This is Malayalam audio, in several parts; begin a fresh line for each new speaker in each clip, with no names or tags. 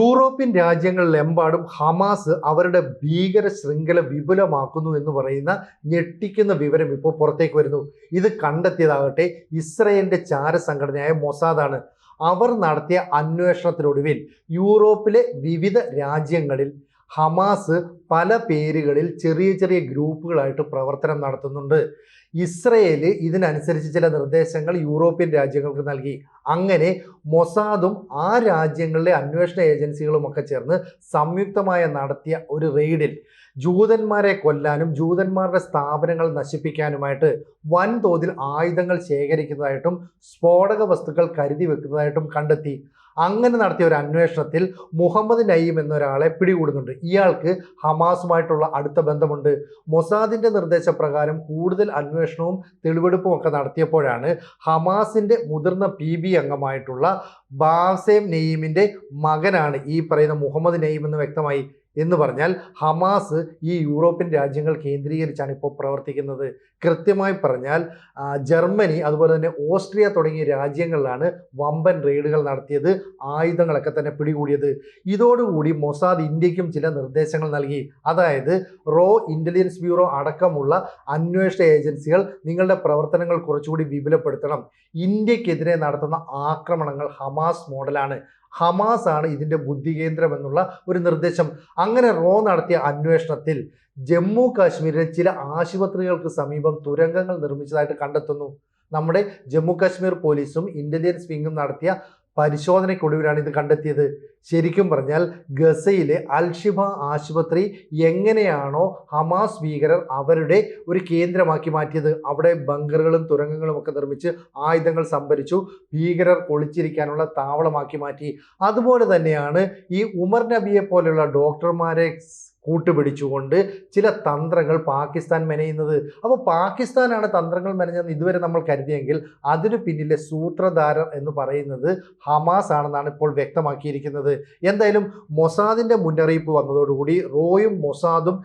യൂറോപ്യൻ രാജ്യങ്ങളിലെമ്പാടും ഹമാസ് അവരുടെ ഭീകര ശൃംഖല വിപുലമാക്കുന്നു എന്ന് പറയുന്ന ഞെട്ടിക്കുന്ന വിവരം ഇപ്പോൾ പുറത്തേക്ക് വരുന്നു. ഇത് കണ്ടെത്തിയതാകട്ടെ ഇസ്രയേലിന്റെ ചാരസംഘടനയായ മൊസാദാണ്. അവർ നടത്തിയ അന്വേഷണത്തിനൊടുവിൽ യൂറോപ്പിലെ വിവിധ രാജ്യങ്ങളിൽ ഹമാസ് പല പേരുകളിൽ ചെറിയ ചെറിയ ഗ്രൂപ്പുകളായിട്ട് പ്രവർത്തനം നടത്തുന്നുണ്ട്. ഇസ്രയേൽ ഇതിനനുസരിച്ച് ചില നിർദ്ദേശങ്ങൾ യൂറോപ്യൻ രാജ്യങ്ങൾക്ക് നൽകി. അങ്ങനെ മൊസാദും ആ രാജ്യങ്ങളിലെ അന്വേഷണ ഏജൻസികളും ഒക്കെ ചേർന്ന് സംയുക്തമായി നടത്തിയ ഒരു റെയ്ഡിൽ ജൂതന്മാരെ കൊല്ലാനും ജൂതന്മാരുടെ സ്ഥാപനങ്ങൾ നശിപ്പിക്കാനുമായിട്ട് വൻതോതിൽ ആയുധങ്ങൾ ശേഖരിക്കുന്നതായിട്ടും സ്ഫോടക വസ്തുക്കൾ കരുതി വെക്കുന്നതായിട്ടും കണ്ടെത്തി. അങ്ങനെ നടത്തിയ ഒരു അന്വേഷണത്തിൽ മുഹമ്മദ് നയീം എന്നൊരാളെ പിടികൂടുന്നുണ്ട്. ഇയാൾക്ക് ഹമാസുമായിട്ടുള്ള അടുത്ത ബന്ധമുണ്ട്. മൊസാദിന്റെ നിർദ്ദേശപ്രകാരം കൂടുതൽ അന്വേഷണവും തെളിവെടുപ്പും ഒക്കെ നടത്തിയപ്പോഴാണ് ഹമാസിന്റെ മുതിർന്ന PB അംഗമായിട്ടുള്ള ബാസേം നെയ്യിമിന്റെ മകനാണ് ഈ പറയുന്ന മുഹമ്മദ് നയീം എന്ന് വ്യക്തമായി. എന്ന് പറഞ്ഞാൽ ഹമാസ് ഈ യൂറോപ്യൻ രാജ്യങ്ങൾ കേന്ദ്രീകരിച്ചാണ് ഇപ്പോൾ പ്രവർത്തിക്കുന്നത്. കൃത്യമായി പറഞ്ഞാൽ ജർമ്മനി അതുപോലെ തന്നെ ഓസ്ട്രിയ തുടങ്ങിയ രാജ്യങ്ങളിലാണ് വമ്പൻ റെയ്ഡുകൾ നടത്തിയത്, ആയുധങ്ങളൊക്കെ തന്നെ പിടികൂടിയത്. ഇതോടുകൂടി മൊസാദ് ഇന്ത്യക്കും ചില നിർദ്ദേശങ്ങൾ നൽകി. അതായത് റോ ഇന്റലിജൻസ് ബ്യൂറോ അടക്കമുള്ള അന്വേഷണ ഏജൻസികൾ നിങ്ങളുടെ പ്രവർത്തനങ്ങൾ കുറച്ചുകൂടി വിപുലപ്പെടുത്തണം. ഇന്ത്യക്കെതിരെ നടത്തുന്ന ആക്രമണങ്ങൾ ഹമാസ് മോഡലാണ്, ഹമാസ് ആണ് ഇതിൻ്റെ ബുദ്ധികേന്ദ്രം എന്നുള്ള ഒരു നിർദ്ദേശം. അങ്ങനെ റോ നടത്തിയ അന്വേഷണത്തിൽ ജമ്മു കാശ്മീരിലെ ചില ആശുപത്രികൾക്ക് സമീപം തുരങ്കങ്ങൾ നിർമ്മിച്ചതായിട്ട് കണ്ടെത്തുന്നു. നമ്മുടെ ജമ്മു കാശ്മീർ പോലീസും ഇന്റലിജൻസ് വിങ്ങും നടത്തിയ പരിശോധനയ്ക്കൊടുവിലാണ് ഇത് കണ്ടെത്തിയത്. ശരിക്കും പറഞ്ഞാൽ ഗസയിലെ അൽഷിഫ ആശുപത്രി എങ്ങനെയാണോ ഹമാസ് ഭീകരർ അവരുടെ ഒരു കേന്ദ്രമാക്കി മാറ്റിയത്, അവിടെ ബങ്കറുകളും തുരങ്കങ്ങളും ഒക്കെ നിർമ്മിച്ച് ആയുധങ്ങൾ സംഭരിച്ചു, ഭീകരർ ഒളിച്ചിരിക്കാനുള്ള താവളമാക്കി മാറ്റി. അതുപോലെ തന്നെയാണ് ഈ ഉമർ നബിയെ പോലെയുള്ള ഡോക്ടർമാരെ കൂട്ടുപിടിച്ചുകൊണ്ട് ചില തന്ത്രങ്ങൾ പാകിസ്ഥാൻ മെനയുന്നത്. അപ്പോൾ പാകിസ്ഥാനാണ് തന്ത്രങ്ങൾ മെനഞ്ഞതെന്ന് ഇതുവരെ നമ്മൾ കരുതിയെങ്കിൽ അതിനു പിന്നിലെ സൂത്രധാരർ എന്ന് പറയുന്നത് ഹമാസ് ആണെന്നാണ് ഇപ്പോൾ വ്യക്തമാക്കിയിരിക്കുന്നത്. എന്തായാലും മൊസാദിന്റെ മുന്നറിയിപ്പ് വന്നതോടുകൂടി റോയും മൊസാദും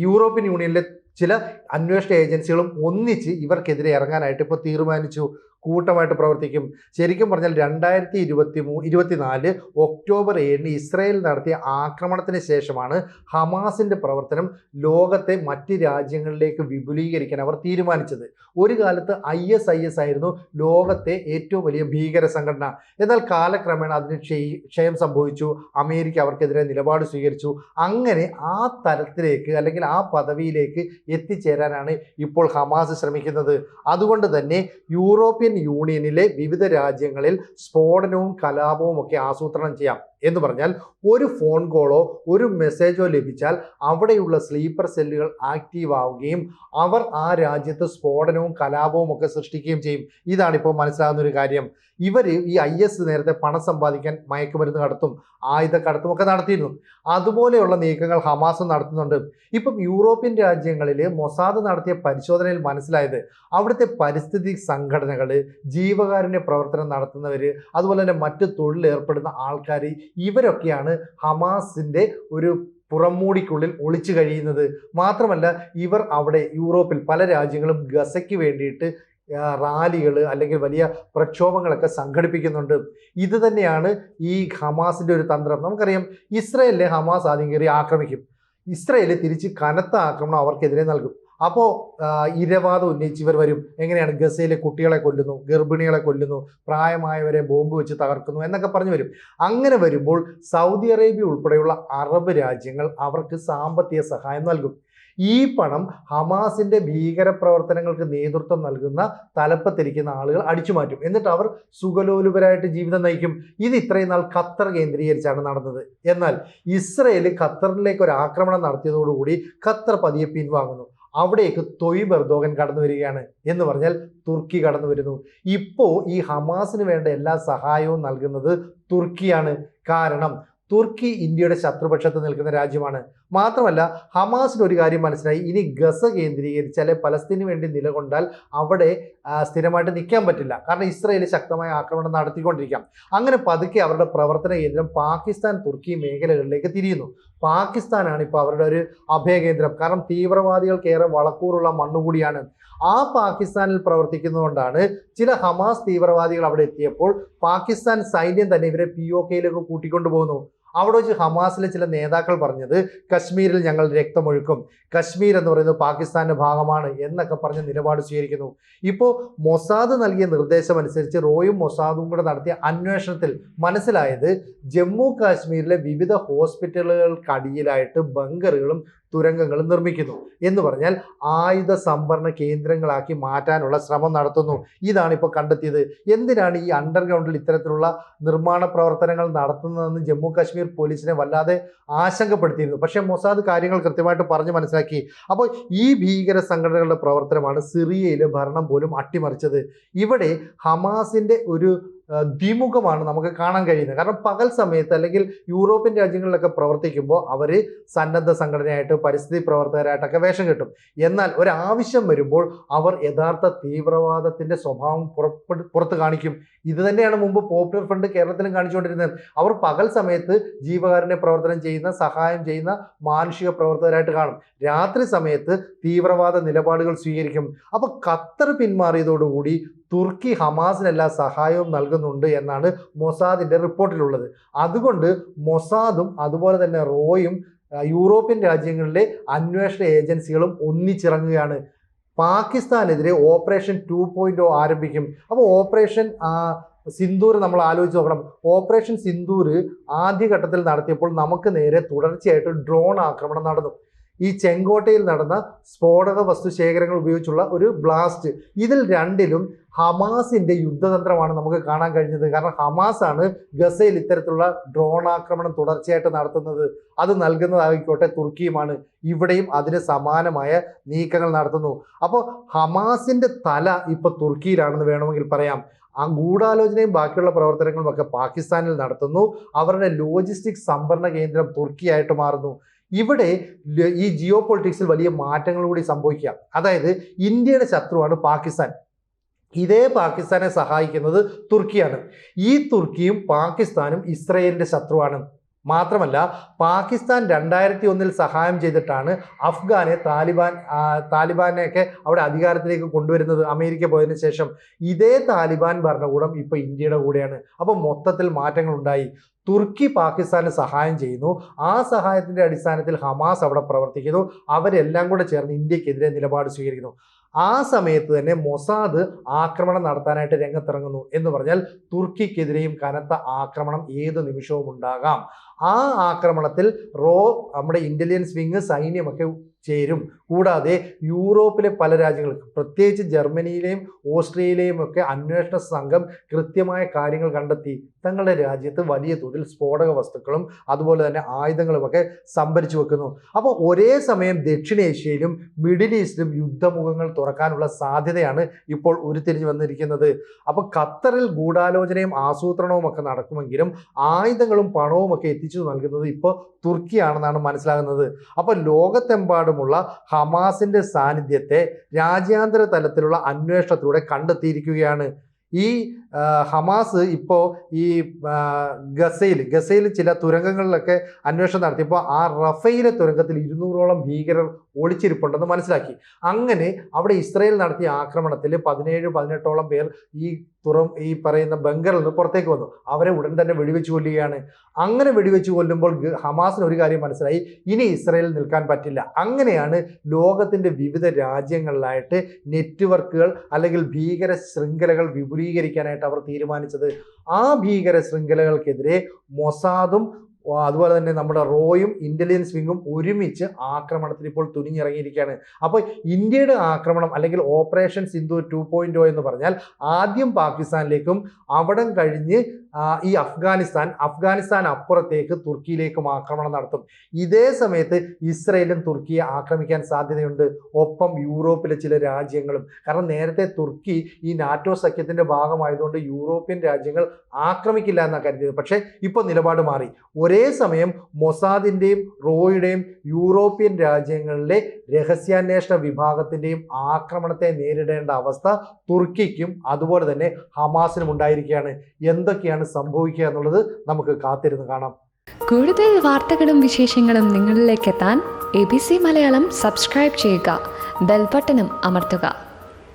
യൂറോപ്യൻ യൂണിയനിലെ ചില അന്വേഷണ ഏജൻസികളും ഒന്നിച്ച് ഇവർക്കെതിരെ ഇറങ്ങാനായിട്ട് ഇപ്പോൾ തീരുമാനിച്ചു. കൂട്ടമായിട്ട് പ്രവർത്തിക്കും. ശരിക്കും പറഞ്ഞാൽ 2024 ഒക്ടോബർ 7 ഇസ്രായേൽ നടത്തിയ ആക്രമണത്തിന് ശേഷമാണ് ഹമാസിന്റെ പ്രവർത്തനം ലോകത്തെ മറ്റ് രാജ്യങ്ങളിലേക്ക് വിപുലീകരിക്കാൻ അവർ തീരുമാനിച്ചത്. ഒരു കാലത്ത് ISIS ആയിരുന്നു ലോകത്തെ ഏറ്റവും വലിയ ഭീകര സംഘടന. എന്നാൽ കാലക്രമേണ അതിന് ക്ഷയം സംഭവിച്ചു. അമേരിക്ക അവർക്കെതിരെ നിലപാട് സ്വീകരിച്ചു. അങ്ങനെ ആ തലത്തിലേക്ക് അല്ലെങ്കിൽ ആ പദവിയിലേക്ക് എത്തിച്ചേരാനാണ് ഇപ്പോൾ ഹമാസ് ശ്രമിക്കുന്നത്. അതുകൊണ്ട് തന്നെ യൂറോപ്യൻ യൂണിയനിലെ വിവിധ രാജ്യങ്ങളിൽ സ്ഫോടനവും കലാപവും ഒക്കെ ആസൂത്രണം ചെയ്യാം. എന്ന് പറഞ്ഞാൽ ഒരു ഫോൺ കോളോ ഒരു മെസ്സേജോ ലഭിച്ചാൽ അവിടെയുള്ള സ്ലീപ്പർ സെല്ലുകൾ ആക്റ്റീവ് ആവുകയും അവർ ആ രാജ്യത്ത് സ്ഫോടനവും കലാപവും ഒക്കെ സൃഷ്ടിക്കുകയും ചെയ്യും. ഇതാണിപ്പോൾ മനസ്സിലാകുന്ന ഒരു കാര്യം. ഇവർ ഈ IS നേരത്തെ പണം സമ്പാദിക്കാൻ മയക്കുമരുന്ന് കടത്തും ആയുധക്കടത്തും ഒക്കെ നടത്തിയിരുന്നു. അതുപോലെയുള്ള നീക്കങ്ങൾ ഹമാസും നടത്തുന്നുണ്ട്. ഇപ്പം യൂറോപ്യൻ രാജ്യങ്ങളിൽ മൊസാദ് നടത്തിയ പരിശോധനയിൽ മനസ്സിലായത് അവിടുത്തെ പരിസ്ഥിതി സംഘടനകൾ, ജീവകാരുണ്യ പ്രവർത്തനം നടത്തുന്നവർ, അതുപോലെ തന്നെ മറ്റ് തൊഴിലേർപ്പെടുന്ന ആൾക്കാർ, ഇവരൊക്കെയാണ് ഹമാസിന്റെ ഒരു പുറംമൂടിക്കുള്ളിൽ ഒളിച്ചു കഴിയുന്നത്. മാത്രമല്ല ഇവർ അവിടെ യൂറോപ്പിൽ പല രാജ്യങ്ങളും ഗസയ്ക്ക് വേണ്ടിയിട്ട് റാലികൾ അല്ലെങ്കിൽ വലിയ പ്രക്ഷോഭങ്ങളൊക്കെ സംഘടിപ്പിക്കുന്നുണ്ട്. ഇത് തന്നെയാണ് ഈ ഹമാസിന്റെ ഒരു തന്ത്രം. നമുക്കറിയാം ഇസ്രായേലിനെ ഹമാസ് ആദ്യം കയറി ആക്രമിക്കും. ഇസ്രായേൽ തിരിച്ച് കനത്ത ആക്രമണം അവർക്കെതിരെ നൽകും. അപ്പോൾ ഇരവാദം ഉന്നയിച്ച് ഇവർ വരും. എങ്ങനെയാണ് ഗസയിലെ കുട്ടികളെ കൊല്ലുന്നു, ഗർഭിണികളെ കൊല്ലുന്നു, പ്രായമായവരെ ബോംബ് വെച്ച് തകർക്കുന്നു എന്നൊക്കെ പറഞ്ഞു വരും. അങ്ങനെ വരുമ്പോൾ സൗദി അറേബ്യ ഉൾപ്പെടെയുള്ള അറബ് രാജ്യങ്ങൾ അവർക്ക് സാമ്പത്തിക സഹായം നൽകും. ഈ പണം ഹമാസിന്റെ ഭീകര പ്രവർത്തനങ്ങൾക്ക് നേതൃത്വം നൽകുന്ന തലപ്പത്തിരിക്കുന്ന ആളുകൾ അടിച്ചു മാറ്റും. എന്നിട്ട് അവർ സുഖലോലുപരായിട്ട് ജീവിതം നയിക്കും. ഇത് ഇത്രയും നാൾ ഖത്തർ കേന്ദ്രീകരിച്ചാണ് നടന്നത്. എന്നാൽ ഇസ്രയേൽ ഖത്തറിലേക്ക് ഒരു ആക്രമണം നടത്തിയതോടുകൂടി ഖത്തർ പതിയെ പിൻവാങ്ങുന്നു. അവിടേക്ക് തൊയ്ബ് എർദോഗൻ കടന്നു വരികയാണ്. എന്ന് പറഞ്ഞാൽ തുർക്കി കടന്നു വരുന്നു. ഇപ്പോൾ ഈ ഹമാസിന് വേണ്ട എല്ലാ സഹായവും നൽകുന്നത് തുർക്കിയാണ്. കാരണം തുർക്കി ഇന്ത്യയുടെ ശത്രുപക്ഷത്ത് നിൽക്കുന്ന രാജ്യമാണ്. മാത്രമല്ല ഹമാസിന് ഒരു കാര്യം മനസ്സിലായി, ഇനി ഗസ കേന്ദ്രീകരിച്ചാൽ പലസ്തീന് വേണ്ടി നിലകൊണ്ടാൽ അവിടെ സ്ഥിരമായിട്ട് നിൽക്കാൻ പറ്റില്ല. കാരണം ഇസ്രായേൽ ശക്തമായ ആക്രമണം നടത്തിക്കൊണ്ടിരിക്കാം. അങ്ങനെ പതുക്കെ അവരുടെ പ്രവർത്തന കേന്ദ്രം പാകിസ്ഥാൻ തുർക്കി മേഖലകളിലേക്ക് തിരിയുന്നു. പാകിസ്ഥാനാണ് ഇപ്പോൾ അവരുടെ ഒരു അഭയകേന്ദ്രം. കാരണം തീവ്രവാദികൾക്കേറെ വളക്കൂറുള്ള മണ്ണുകൂടിയാണ്. ആ പാകിസ്ഥാനിൽ പ്രവർത്തിക്കുന്നതുകൊണ്ടാണ് ചില ഹമാസ് തീവ്രവാദികൾ അവിടെ എത്തിയപ്പോൾ പാകിസ്ഥാൻ സൈന്യം തന്നെ ഇവരെ POKയിലേക്ക് കൂട്ടിക്കൊണ്ടുപോകുന്നു. അവിടെ വെച്ച് ഹമാസിലെ ചില നേതാക്കൾ പറഞ്ഞത് കശ്മീരിൽ ഞങ്ങൾ രക്തമൊഴുക്കും, കശ്മീർ എന്ന് പറയുന്നത് പാകിസ്ഥാന്റെ ഭാഗമാണ് എന്നൊക്കെ പറഞ്ഞ് നിലപാട് സ്വീകരിക്കുന്നു. ഇപ്പോൾ മൊസാദ് നൽകിയ നിർദ്ദേശം അനുസരിച്ച് റോയും മൊസാദും കൂടെ നടത്തിയ അന്വേഷണത്തിൽ മനസ്സിലായത് ജമ്മു കാശ്മീരിലെ വിവിധ ഹോസ്പിറ്റലുകൾക്കടിയിലായിട്ട് ബങ്കറുകളും തുരങ്കങ്ങളും നിർമ്മിക്കുന്നു എന്ന് പറഞ്ഞാൽ ആയുധ സംഭരണ കേന്ദ്രങ്ങളാക്കി മാറ്റാനുള്ള ശ്രമം നടത്തുന്നു. ഇതാണ് ഇപ്പോൾ കണ്ടെത്തിയത്. എന്തിനാണ് ഈ അണ്ടർഗ്രൗണ്ടിൽ ഇത്തരത്തിലുള്ള നിർമ്മാണ പ്രവർത്തനങ്ങൾ നടത്തുന്നതെന്ന് ജമ്മു കാശ്മീർ പോലീസിനെ വല്ലാതെ ആശങ്കപ്പെടുത്തിയിരുന്നു. പക്ഷേ മൊസാദ് കാര്യങ്ങൾ കൃത്യമായിട്ട് പറഞ്ഞ് മനസ്സിലാക്കി. അപ്പോൾ ഈ ഭീകര സംഘടനകളുടെ പ്രവർത്തനമാണ് സിറിയയിലെ ഭരണം പോലും അട്ടിമറിച്ചത്. ഇവിടെ ഹമാസിന്റെ ഒരു ദ്വിമുഖമാണ് നമുക്ക് കാണാൻ കഴിയുന്നത്. കാരണം പകൽ സമയത്ത് അല്ലെങ്കിൽ യൂറോപ്യൻ രാജ്യങ്ങളിലൊക്കെ പ്രവർത്തിക്കുമ്പോൾ അവർ സന്നദ്ധ സംഘടനയായിട്ട് പരിസ്ഥിതി പ്രവർത്തകരായിട്ടൊക്കെ വേഷം കിട്ടും. എന്നാൽ ഒരാവശ്യം വരുമ്പോൾ അവർ യഥാർത്ഥ തീവ്രവാദത്തിന്റെ സ്വഭാവം പുറത്ത് കാണിക്കും. ഇത് തന്നെയാണ് മുമ്പ് പോപ്പുലർ ഫ്രണ്ട് കേരളത്തിലും കാണിച്ചുകൊണ്ടിരുന്നത്. അവർ പകൽ സമയത്ത് ജീവകാരുണ്യ പ്രവർത്തനം ചെയ്യുന്ന, സഹായം ചെയ്യുന്ന മാനുഷിക പ്രവർത്തകരായിട്ട് കാണും. രാത്രി സമയത്ത് തീവ്രവാദ നിലപാടുകൾ സ്വീകരിക്കും. അപ്പോൾ ഖത്തർ പിന്മാറിയതോടുകൂടി തുർക്കി ഹമാസിനെല്ലാ സഹായവും നൽകുന്നുണ്ട് എന്നാണ് മൊസാദിന്റെ റിപ്പോർട്ടിലുള്ളത്. അതുകൊണ്ട് മൊസാദും അതുപോലെ തന്നെ റോയും യൂറോപ്യൻ രാജ്യങ്ങളിലെ അന്വേഷണ ഏജൻസികളും ഒന്നിച്ചിറങ്ങുകയാണ്. പാകിസ്ഥാനെതിരെ ഓപ്പറേഷൻ 2.0 ആരംഭിക്കും. അപ്പോൾ ഓപ്പറേഷൻ സിന്ദൂർ നമ്മൾ ആലോചിച്ച് നോക്കണം. ഓപ്പറേഷൻ സിന്ദൂർ ആദ്യഘട്ടത്തിൽ നടത്തിയപ്പോൾ നമുക്ക് നേരെ തുടർച്ചയായിട്ട് ഡ്രോൺ ആക്രമണം നടന്നു. ഈ ചെങ്കോട്ടയിൽ നടന്ന സ്ഫോടക വസ്തു ശേഖരങ്ങൾ ഉപയോഗിച്ചുള്ള ഒരു ബ്ലാസ്റ്റ്, ഇതിൽ രണ്ടിലും ഹമാസിന്റെ യുദ്ധതന്ത്രമാണ് നമുക്ക് കാണാൻ കഴിഞ്ഞത്. കാരണം ഹമാസാണ് ഗസയിൽ ഇത്തരത്തിലുള്ള ഡ്രോൺ ആക്രമണം തുടർച്ചയായിട്ട് നടത്തുന്നത്. അത് നൽകുന്നതായിക്കോട്ടെ തുർക്കിയുമാണ്. ഇവിടെയും അതിന് സമാനമായ നീക്കങ്ങൾ നടത്തുന്നു. അപ്പോൾ ഹമാസിന്റെ തല ഇപ്പൊ തുർക്കിയിലാണെന്ന് വേണമെങ്കിൽ പറയാം. ആ ഗൂഢാലോചനയും ബാക്കിയുള്ള പ്രവർത്തനങ്ങളും ഒക്കെ പാകിസ്ഥാനിൽ നടത്തുന്നു. അവരുടെ ലോജിസ്റ്റിക്സ് സംഭരണ കേന്ദ്രം തുർക്കിയായിട്ട് മാറുന്നു. ഇവിടെ ഈ ജിയോ പൊളിറ്റിക്സിൽ വലിയ മാറ്റങ്ങൾ കൂടി സംഭവിക്കുക. അതായത് ഇന്ത്യയുടെ ശത്രുവാണ് പാകിസ്ഥാൻ. ഇതേ പാകിസ്ഥാനെ സഹായിക്കുന്നത് തുർക്കിയാണ്. ഈ തുർക്കിയും പാകിസ്ഥാനും ഇസ്രയേലിന്റെ ശത്രുവാണ്. മാത്രമല്ല പാകിസ്ഥാൻ 2001 സഹായം ചെയ്തിട്ടാണ് അഫ്ഗാനെ താലിബാനെയൊക്കെ അവിടെ അധികാരത്തിലേക്ക് കൊണ്ടുവരുന്നത് അമേരിക്ക പോയതിനു ശേഷം. ഇതേ താലിബാൻ ഭരണകൂടം ഇപ്പൊ ഇന്ത്യയുടെ കൂടെയാണ്. അപ്പോൾ മൊത്തത്തിൽ മാറ്റങ്ങൾ ഉണ്ടായി. തുർക്കി പാകിസ്ഥാന് സഹായം ചെയ്യുന്നു. ആ സഹായത്തിന്റെ അടിസ്ഥാനത്തിൽ ഹമാസ് അവിടെ പ്രവർത്തിക്കുന്നു. അവരെല്ലാം കൂടെ ചേർന്ന് ഇന്ത്യക്കെതിരെ നിലപാട് സ്വീകരിക്കുന്നു. ആ സമയത്ത് തന്നെ മൊസാദ് ആക്രമണം നടത്താനായിട്ട് രംഗത്തിറങ്ങുന്നു. എന്ന് പറഞ്ഞാൽ തുർക്കിക്കെതിരെയും കനത്ത ആക്രമണം ഏത് നിമിഷവും ഉണ്ടാകാം. ആ ആക്രമണത്തിൽ നമ്മുടെ ഇന്റലിജൻസ് വിങ് സൈന്യമൊക്കെ ചേരും. കൂടാതെ യൂറോപ്പിലെ പല രാജ്യങ്ങൾക്കും, പ്രത്യേകിച്ച് ജർമ്മനിയിലെയും ഓസ്ട്രിയയിലെയും ഒക്കെ അന്വേഷണ സംഘം കൃത്യമായ കാര്യങ്ങൾ കണ്ടെത്തി തങ്ങളുടെ രാജ്യത്ത് വലിയ തോതിൽ സ്ഫോടക വസ്തുക്കളും അതുപോലെ തന്നെ ആയുധങ്ങളുമൊക്കെ സംഭരിച്ചു വെക്കുന്നു. അപ്പോൾ ഒരേ സമയം ദക്ഷിണേഷ്യയിലും മിഡിൽ ഈസ്റ്റിലും യുദ്ധമുഖങ്ങൾ തുറക്കാനുള്ള സാധ്യതയാണ് ഇപ്പോൾ ഉരുത്തിരിഞ്ഞു വന്നിരിക്കുന്നത്. അപ്പോൾ ഖത്തറിൽ ഗൂഢാലോചനയും ആസൂത്രണവും ഒക്കെ നടക്കുമെങ്കിലും ആയുധങ്ങളും പണവും ഒക്കെ എത്തിച്ചു നൽകുന്നത് ഇപ്പോൾ തുർക്കിയാണെന്നാണ് മനസ്സിലാകുന്നത്. അപ്പോൾ ലോകത്തെമ്പാടുമുള്ള ഹമാസിന്റെ സാന്നിധ്യത്തെ രാജ്യാന്തര തലത്തിലുള്ള അന്വേഷണത്തിലൂടെ കണ്ടെത്തിയിരിക്കുകയാണ്. ഈ ഹമാസ് ഇപ്പോൾ ഈ ഗസയിൽ ചില തുരങ്കങ്ങളിലൊക്കെ അന്വേഷണം നടത്തിയപ്പോൾ ആ റഫയിലെ തുരങ്കത്തിൽ 200ഓളം ഭീകരർ ഒളിച്ചിരിപ്പുണ്ടെന്ന് മനസ്സിലാക്കി. അങ്ങനെ അവിടെ ഇസ്രയേൽ നടത്തിയ ആക്രമണത്തിൽ 17-18ഓളം പേർ ഈ പറയുന്ന ബങ്കറിൽ നിന്ന് പുറത്തേക്ക് വന്നു. അവരെ ഉടൻ തന്നെ വെടിവെച്ച് കൊല്ലുകയാണ്. അങ്ങനെ വെടിവെച്ച് കൊല്ലുമ്പോൾ ഹമാസിന് ഒരു കാര്യം മനസ്സിലായി, ഇനി ഇസ്രയേലിൽ നിൽക്കാൻ പറ്റില്ല. അങ്ങനെയാണ് ലോകത്തിന്റെ വിവിധ രാജ്യങ്ങളിലായിട്ട് നെറ്റ്വർക്കുകൾ അല്ലെങ്കിൽ ഭീകര ശൃംഖലകൾ വിപുലീകരിക്കാനായിട്ട് അവർ തീരുമാനിച്ചത്. ആ ഭീകര ശൃംഖലകൾക്കെതിരെ മൊസാദും അതുപോലെ തന്നെ നമ്മുടെ റോയും ഇന്റലിജൻസ് വിങ്ങും ഒരുമിച്ച് ആക്രമണത്തിന് ഇപ്പോൾ തുനിഞ്ഞിറങ്ങിയിരിക്കുകയാണ്. അപ്പോൾ ഇന്ത്യയുടെ ആക്രമണം അല്ലെങ്കിൽ ഓപ്പറേഷൻ സിന്ധു 2.0 എന്ന് പറഞ്ഞാൽ ആദ്യം പാകിസ്ഥാനിലേക്കും അവിടം കഴിഞ്ഞ് ഈ അഫ്ഗാനിസ്ഥാൻ അപ്പുറത്തേക്ക് തുർക്കിയിലേക്കും ആക്രമണം നടത്തും. ഇതേ സമയത്ത് ഇസ്രയേലും തുർക്കിയെ ആക്രമിക്കാൻ സാധ്യതയുണ്ട്. ഒപ്പം യൂറോപ്പിലെ ചില രാജ്യങ്ങളും. കാരണം നേരത്തെ തുർക്കി ഈ നാറ്റോ സഖ്യത്തിന്റെ ഭാഗമായതുകൊണ്ട് യൂറോപ്യൻ രാജ്യങ്ങൾ ആക്രമിക്കില്ല എന്നാണ് കരുതിയത്. പക്ഷേ ഇപ്പോൾ നിലപാട് മാറി. ഒരേ സമയം മൊസാദിന്റെയും റോയുടെയും യൂറോപ്യൻ രാജ്യങ്ങളിലെ രഹസ്യാന്വേഷണ വിഭാഗത്തിന്റെയും ആക്രമണത്തെ നേരിടേണ്ട അവസ്ഥ തുർക്കിക്കും അതുപോലെ തന്നെ ഹമാസിനും ഉണ്ടായിരിക്കുകയാണ്. എന്തൊക്കെയാണ് സംഭവിക്കുക എന്നുള്ളത് നമുക്ക് കാത്തിരുന്ന് കാണാം.
കൂടുതൽ വാർത്തകളും വിശേഷങ്ങളും നിങ്ങളിലേക്ക് എത്താൻ ABC മലയാളം സബ്സ്ക്രൈബ് ചെയ്യുക, ബെൽബട്ടനും അമർത്തുക.